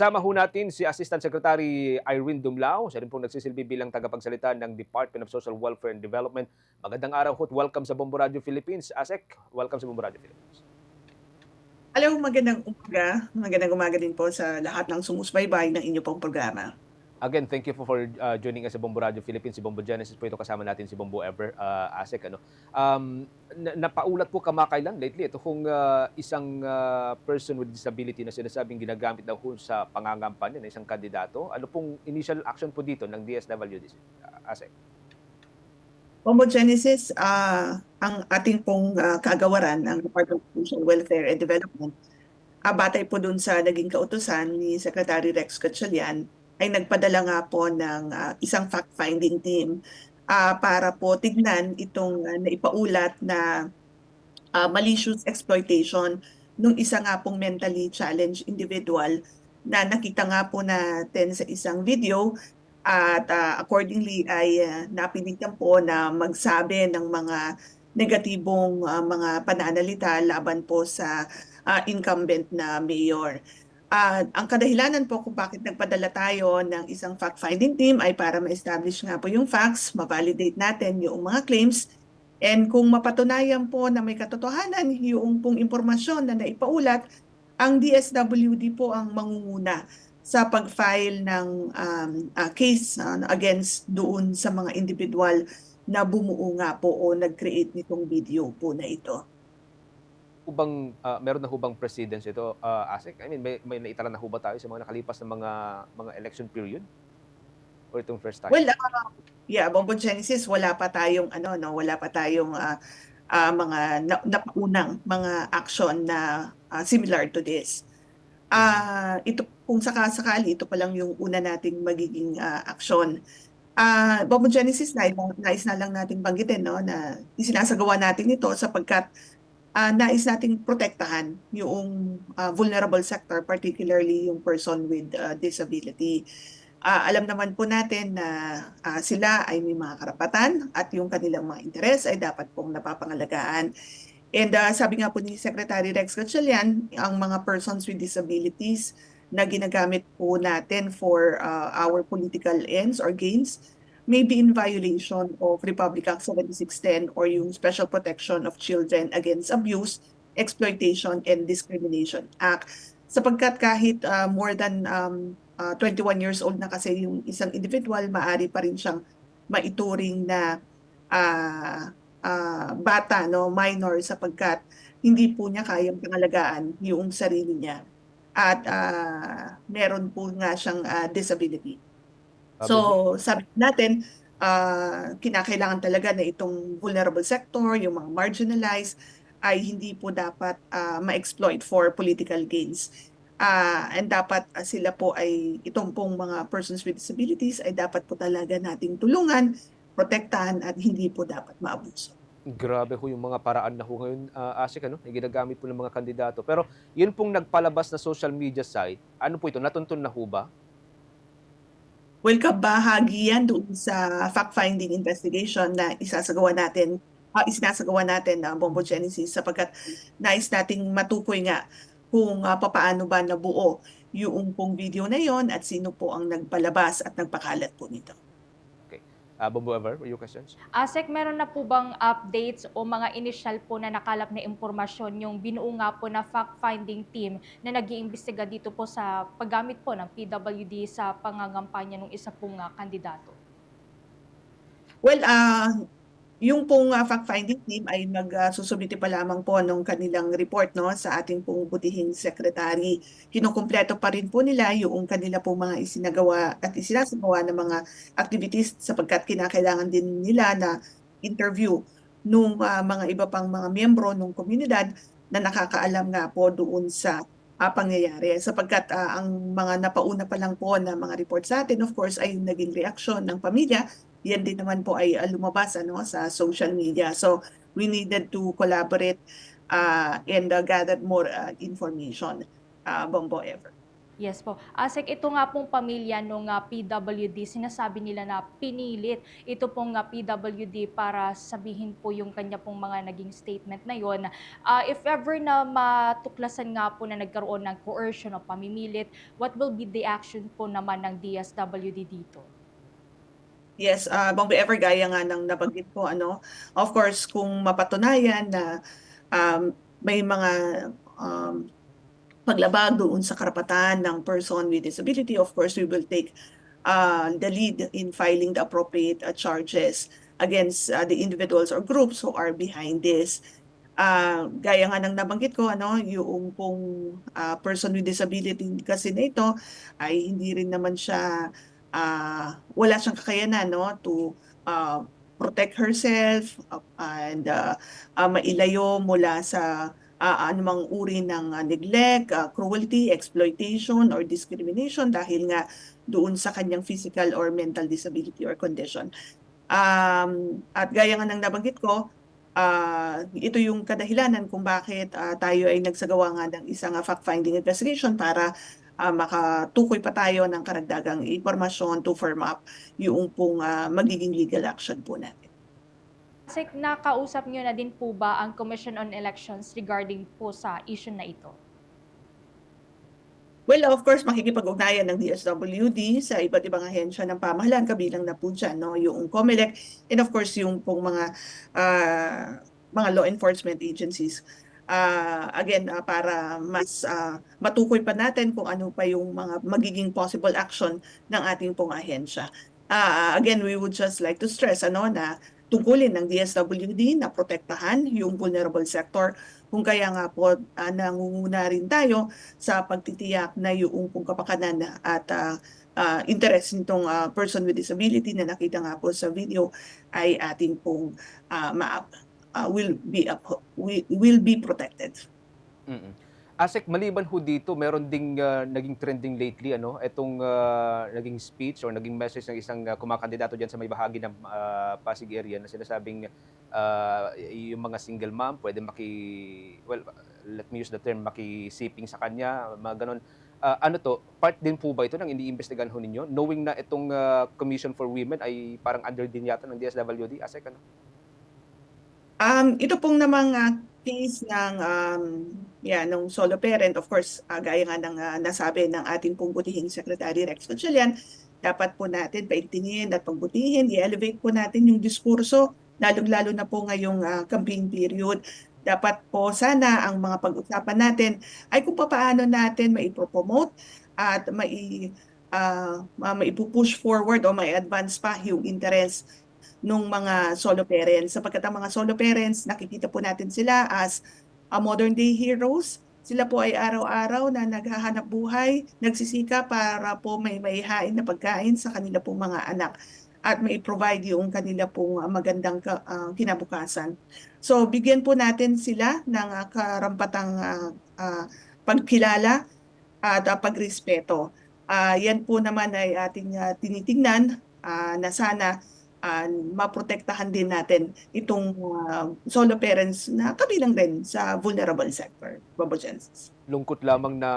Kasama ho natin si Assistant Secretary Irene Dumlao. Siya rin pong nagsisilbi bilang tagapagsalita ng Department of Social Welfare and Development. Magandang araw ho at welcome sa Bombo Radio Philippines. ASEC, welcome sa Bombo Radio Philippines. Hello, magandang umaga. Magandang umaga din po sa lahat ng sumusubaybay ng inyo pong programa. Again, thank you for joining us sa Bombo Radio Philippines. Si Bombo Genesis po ito, kasama natin si Bombo Ever, ASEC. Napaulat po kamakailan lately ito kung isang person with disability na sinasabing ginagamit daw ho sa pangangampanya ng isang kandidato. Ano pong initial action po dito ng DSWD, ASEC? Homogenesis, ang ating pong kagawaran ng Department of Social Welfare and Development, batay po dun sa naging kautusan ni Secretary Rex Gatchalian, ay nagpadala nga po ng isang fact-finding team para po tignan itong naipaulat na malicious exploitation ng isa nga pong mentally challenged individual na nakita nga po natin sa isang video at accordingly ay napilitan po na magsabi ng mga negatibong mga pananalita laban po sa incumbent na mayor. Ang kadahilanan po kung bakit nagpadala tayo ng isang fact-finding team ay para ma-establish nga po yung facts, ma-validate natin yung mga claims, and kung mapatunayan po na may katotohanan yung pong impormasyon na naipaulat, ang DSWD po ang mangunguna sa pag-file ng case against doon sa mga individual na bumuo nga po o nag-create nitong video po na ito. Meron na hubang precedence ito, ASEC? I mean, may naitala na ho ba tayo sa mga nakalipas na mga election period? Or itong first time? Well, Bombo Genesis, wala pa tayong mga napaunang mga action na similar to this. Ito kung sakasakali, ito pa lang yung una nating magiging aksyon. Bombo Genesis, nais na lang nating banggitin, no, na isinasagawa natin ito sapagkat nais nating protektahan yung vulnerable sector, particularly yung person with disability. Alam naman po natin na sila ay may mga karapatan at yung kanilang mga interes ay dapat pong napapangalagaan. And sabi nga po ni Secretary Rex Gatchalian, ang mga persons with disabilities na ginagamit po natin for our political ends or gains may be in violation of Republic Act 7610 or yung Special Protection of Children Against Abuse, Exploitation, and Discrimination Act. Sapagkat kahit more than 21 years old na kasi yung isang individual, maaari pa rin siyang maituring na bata, no, minor, sapagkat hindi po niya kayang pangalagaan yung sarili niya. At meron po nga siyang disability. So sabi natin, kinakailangan talaga na itong vulnerable sector, yung mga marginalized, ay hindi po dapat ma-exploit for political gains. And dapat sila po ay, itong pong mga persons with disabilities ay dapat po talaga nating tulungan, protektahan at hindi po dapat maabuso. Grabe ho yung mga paraan na ho ngayon, ASEC, yung ginagamit po ng mga kandidato. Pero yun pong nagpalabas na social media site, ano po ito, natuntun na ho ba? Well, kabahagi yan doon sa fact-finding investigation na isinasagawa natin Bombo Genesis, sapagkat nais nating matukoy nga kung papaano ba nabuo yung pong video na yon at sino po ang nagpalabas at nagpakalat po nito. Okay. Bombo Ever, your questions? ASEC, meron na po bang updates o mga initial po na nakalap na impormasyon yung binuo nga po na fact-finding team na nag-iimbestiga dito po sa paggamit po ng PWD sa pangangampanya ng isa pong kandidato? Well, yung pong fact-finding team ay magsusubmiti pa lamang po ng kanilang report, no, sa ating pong butihing secretary. Kinukumpleto pa rin po nila yung kanila pong mga isinagawa at isinasagawa ng mga activities, sapagkat kinakailangan din nila na interview nung mga iba pang mga miyembro ng komunidad na nakakaalam nga po doon sa pangyayari. Sapagkat ang mga napauna pa lang po na mga report sa atin, of course, ay yung naging reaksyon ng pamilya. Yan din naman po ay lumabas sa social media. So we needed to collaborate and gather more information, Bombo Ever. Yes po. Asek, ito nga pong pamilya nung PWD, sinasabi nila na pinilit ito pong PWD para sabihin po yung kanya pong mga naging statement na yon. If ever na matuklasan nga po na nagkaroon ng coercion o pamimilit, what will be the action po naman ng DSWD dito? Yes, Bong Ever, gaya nga ng nabanggit ko, of course, kung mapatunayan na may mga um, paglabag doon sa karapatan ng person with disability, of course, we will take the lead in filing the appropriate charges against the individuals or groups who are behind this. Gaya nga ng nabanggit ko, yung pong person with disability kasi na ito ay hindi rin naman siya, wala siyang kakayanan, no, to protect herself and mailayo mula sa anumang uri ng neglect, cruelty, exploitation, or discrimination dahil nga doon sa kanyang physical or mental disability or condition. At gaya nga ng nabanggit ko, ito yung kadahilanan kung bakit tayo ay nagsagawa nga ng isang fact-finding investigation para makatukoy pa tayo ng karagdagang impormasyon to firm up yung pong magiging legal action po natin. Asek, nakausap nyo na din po ba ang Commission on Elections regarding po sa issue na ito? Well, of course, makikipag-ugnayan ng DSWD sa iba't ibang ahensya ng pamahalaan, kabilang na po dyan, no, yung COMELEC, and of course, yung pong mga law enforcement agencies. Again, para mas matukoy pa natin kung ano pa yung mga magiging possible action ng ating pong ahensya. Again, we would just like to stress na tungkulin ng DSWD na protektahan yung vulnerable sector. Kung kaya nga po, nangunguna rin tayo sa pagtitiyak na yung pong kapakanan at interest nitong person with disability na nakita nga po sa video ay ating pong will be protected. Mm. Asek, maliban ho dito, meron ding naging trending lately, itong naging speech or naging message ng isang kumakandidato diyan sa may bahagi ng Pasig area na sinasabing yung mga single mom pwede well, let me use the term, makisiping sa kanya, mga ganon. Ano to, part din po ba ito ng iniimbestigahan ho ninyo? Knowing na itong Commission for Women ay parang under din yata ng DSWD, Asek, ano? Ito pong namang case ng nung solo parent, of course, gaya nga ng nasabi ng ating pong butihing Secretary Rex Gatchalian, dapat po natin paigtingin at pagbutihin, i-elevate po natin yung diskurso, lalong-lalo na po ngayong campaign period. Dapat po sana ang mga pag-usapan natin ay kung paano natin maipropromote at maipupush forward o mai-advance pa yung interest nung mga solo parents. Sapagkat ang mga solo parents, nakikita po natin sila as modern day heroes. Sila po ay araw-araw na naghahanap buhay, nagsisika para po may maihain na pagkain sa kanila pong mga anak at may provide yung kanila pong magandang kinabukasan. So bigyan po natin sila ng karampatang pagkilala at pagrespeto. Yan po naman ay ating tinitingnan na sana maprotektahan din natin itong solo parents na kabilang din sa vulnerable sector, Bobo Genesis. Lungkot lamang na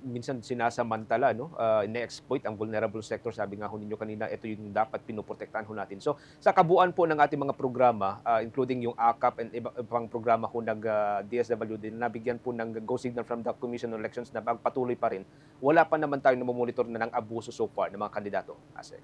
minsan sinasamantala, no? Ine-exploit ang vulnerable sector. Sabi nga ho ninyo kanina, ito yung dapat pinoprotektahan ho natin. So, sa kabuuan po ng ating mga programa, including yung AKAP and ibang programa ho ng DSWD, na nabigyan po ng go signal from the Commission on Elections na patuloy pa rin, wala pa naman tayong namomonitor na ng abuso so far ng mga kandidato. Ase.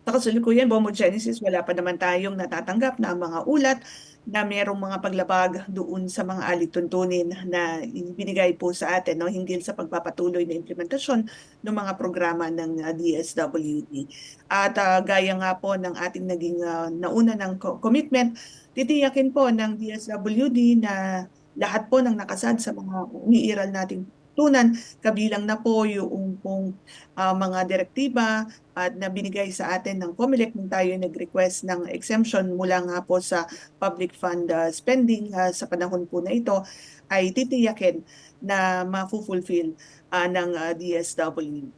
Sa kasalukuyan, Bomo Genesis, wala pa naman tayong natatanggap na mga ulat na mayroong mga paglabag doon sa mga alituntunin na binigay po sa atin, no, hinggil sa pagpapatuloy na implementasyon ng mga programa ng DSWD. At gaya nga po ng ating naging nauna ng commitment, titiyakin po ng DSWD na lahat po ng nakasad sa mga umiiral nating tunan, kabilang na po yung mga direktiba at na binigay sa atin ng COMELEC nung tayo nag-request ng exemption mula nga po sa public fund spending sa panahon po na ito, ay titiyakin na ma-fulfill ng DSWD.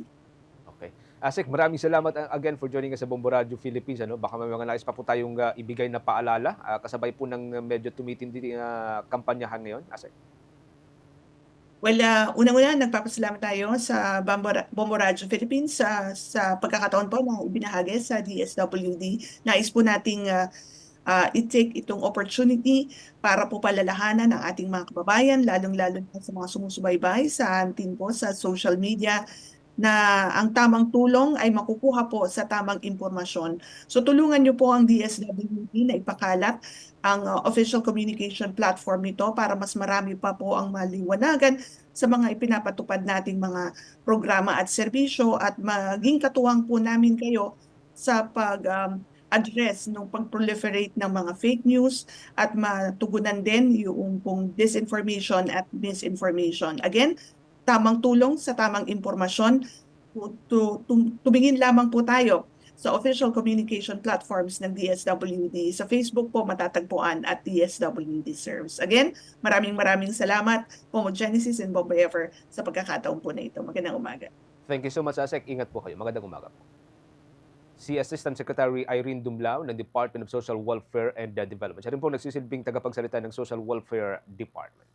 Okay. Asik, maraming salamat again for joining us sa Bombo Radio Philippines. Baka may mga nais pa po tayong ibigay na paalala, kasabay po ng medyo tumitindi na kampanyahan ngayon, Asik. Well, unang-una, nagpapasalamat tayo sa Bombo Radio Philippines sa pagkakataon po na ibinahagi sa DSWD. Nais po nating i-take itong opportunity para po palalahanan ang ating mga kababayan, lalong-lalo na sa mga sumusubaybay sa atin po sa social media na ang tamang tulong ay makukuha po sa tamang impormasyon. So tulungan niyo po ang DSWD na ipakalat ang official communication platform nito para mas marami pa po ang maliwanagan sa mga ipinapatupad nating mga programa at serbisyo at maging katuwang po namin kayo sa address ng pag-proliferate ng mga fake news at matugunan din yung pong disinformation at misinformation. Again, tamang tulong sa tamang impormasyon. Tumingin lamang po tayo sa official communication platforms ng DSWD. Sa Facebook po matatagpuan at DSWD Serves. Again, maraming salamat Pomo Genesis and Bob Ever sa pagkakataon po na ito. Magandang umaga. Thank you so much, ASEC. Ingat po kayo. Magandang umaga po. Si Assistant Secretary Irene Dumlao ng Department of Social Welfare and Development. Siya rin po nagsisilbing tagapagsalita ng Social Welfare Department.